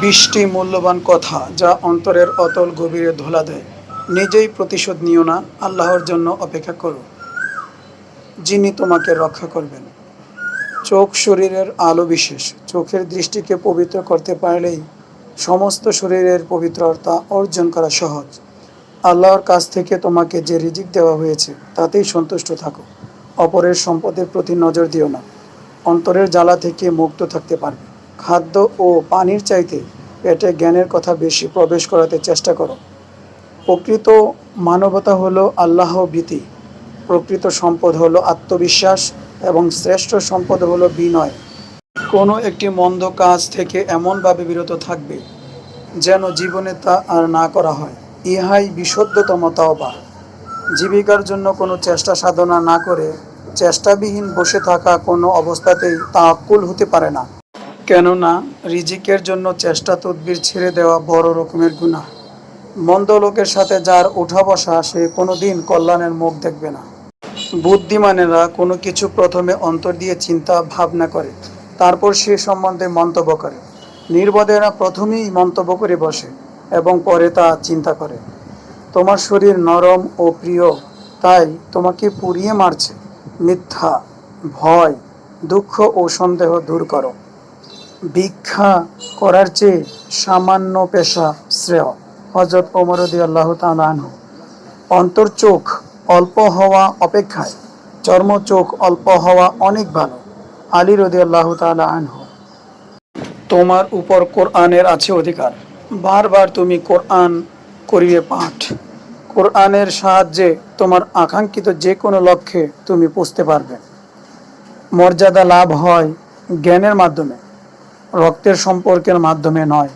২০টি মূল্যবান কথা যা অন্তরের অতল গভীরে ধোলা দেয়। নিজেই প্রতিশোধ নিও না, আল্লাহর জন্য অপেক্ষা করো, যিনি তোমাকে রক্ষা করবেন। চোখ শরীরের আলো বিশেষ। চোখের দৃষ্টিকে পবিত্র করতে পারলেই সমস্ত শরীরের পবিত্রতা অর্জন করা সহজ। আল্লাহর কাছ থেকে তোমাকে যে রিজিক দেওয়া হয়েছে তাতেই সন্তুষ্ট থাকো। অপরের সম্পদের প্রতি নজর দিও না, অন্তরের জ্বালা থেকে মুক্ত থাকতে পারবে। খাদ্য ও পানির চাইতে পেটে জ্ঞানের কথা বেশি প্রবেশ করাতে চেষ্টা করো। প্রকৃত মানবতা হলো আল্লাহ ভীতি, প্রকৃত সম্পদ হলো আত্মবিশ্বাস এবং শ্রেষ্ঠ সম্পদ হলো বিনয়। কোনো একটি মন্দ কাজ থেকে এমনভাবে বিরত থাকবে যেন জীবনে তা আর না করা হয়। ইহাই বিশুদ্ধতম তওবা। জীবিকার জন্য কোনো চেষ্টা সাধনা না করে চেষ্টাবিহীন বসে থাকা কোনো অবস্থাতেই তাওয়াক্কুল হতে পারে না। কেননা রিজিকের জন্য চেষ্টা তদবির ছেড়ে দেওয়া বড় রকমের গুনাহ। মন্দ লোকের সাথে যার ওঠা বসা সে কোনো দিন কল্যাণের মুখ দেখবে না। বুদ্ধিমানেরা কোনো কিছু প্রথমে অন্তর দিয়ে চিন্তা ভাবনা করে, তারপর সে সম্বন্ধে মন্তব্য করে। নির্বোধেরা প্রথমেই মন্তব্য করে বসে এবং পরে তা চিন্তা করে। তোমার শরীর নরম ও প্রিয়, তাই তোমাকে পুড়িয়ে মারছে। মিথ্যা, ভয়, দুঃখ ও সন্দেহ দূর করো। ভিক্ষা করার চেয়ে সামান্য পেশা শ্রেয়। হযরত ওমর রাদিয়াল্লাহু তাআলা আনহু। অন্তর চোখ অল্প হওয়া অপেক্ষায় চর্ম চোখ অল্প হওয়া অনেক ভালো। আলী রাদিয়াল্লাহু তাআলা আনহু। তোমার উপর কোরআনের আছে অধিকার। বারবার তুমি কোরআন করিয়ে পাঠ। কোরআনের সাহায্যে তোমার আকাঙ্ক্ষিত যে কোনো লক্ষ্যে তুমি পৌঁছতে পারবে। মর্যাদা লাভ হয় জ্ঞানের মাধ্যমে, রক্তের সম্পর্কের মাধ্যমে নয়।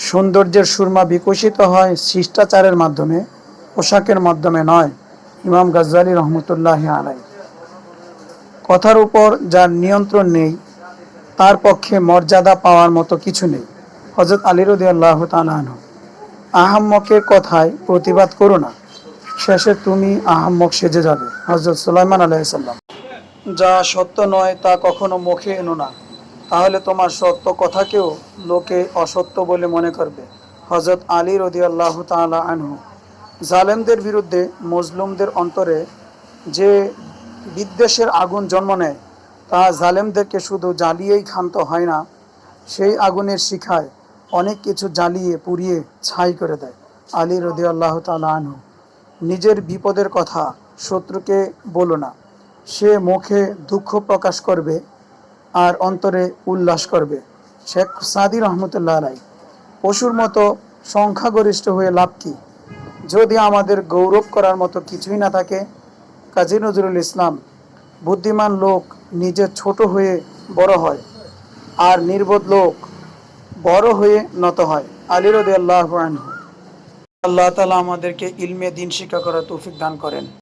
সৌন্দর্যের সুরমা বিকশিত হয় শিষ্টাচারের মাধ্যমে, পোশাকের মাধ্যমে নয়। ইমাম গাজ্জালী রহমতুল্লাহি আলাইহি। কথার উপর যার নিয়ন্ত্রণ নেই তার পক্ষে মর্যাদা পাওয়ার মতো কিছু নেই। হযরত আলী রাদিয়াল্লাহু তাআলা আনহু। আহাম্মকের কথায় প্রতিবাদ করো না, শেষে তুমি আহাম্মক সেজে যাবে। হযরত সুলাইমান আলাইহিস সালাম। যা সত্য নয় তা কখনো মুখে এনো না, তাহলে তোমার সত্য কথাকেও লোকে অসত্য বলে মনে করবে। হযরত আলী রাদিয়াল্লাহু তাআলা আনহু। জালেমদের বিরুদ্ধে মজলুমদের অন্তরে যে বিদ্বেষের আগুন জন্ম নেয় তা জালেমদেরকে শুধু জ্বালিয়েই ক্ষান্ত হয় না, সেই আগুনের শিখায় অনেক কিছু জ্বালিয়ে পুড়িয়ে ছাই করে দেয়। আলী রাদিয়াল্লাহু তাআলা আনহু। নিজের বিপদের কথা শত্রুকে বলো না, সে মুখে দুঃখ প্রকাশ করবে আর অন্তরে উল্লাস করবে। শেখ সাদী রহমতুল্লাহ আলাইহি। পশুর মতো সংখ্যাগরিষ্ঠ হয়ে লাভ কি, যদি আমাদের গৌরব করার মতো কিছুই না থাকে। কাজী নজরুল ইসলাম। বুদ্ধিমান লোক নিজে ছোট হয়ে বড় হয়, আর নির্বোধ লোক বড় হয়ে নত হয়। আলী রাদিয়াল্লাহু আনহু। আল্লাহ তাআলা আমাদেরকে ইলমে দ্বীন শিক্ষা করার তৌফিক দান করেন।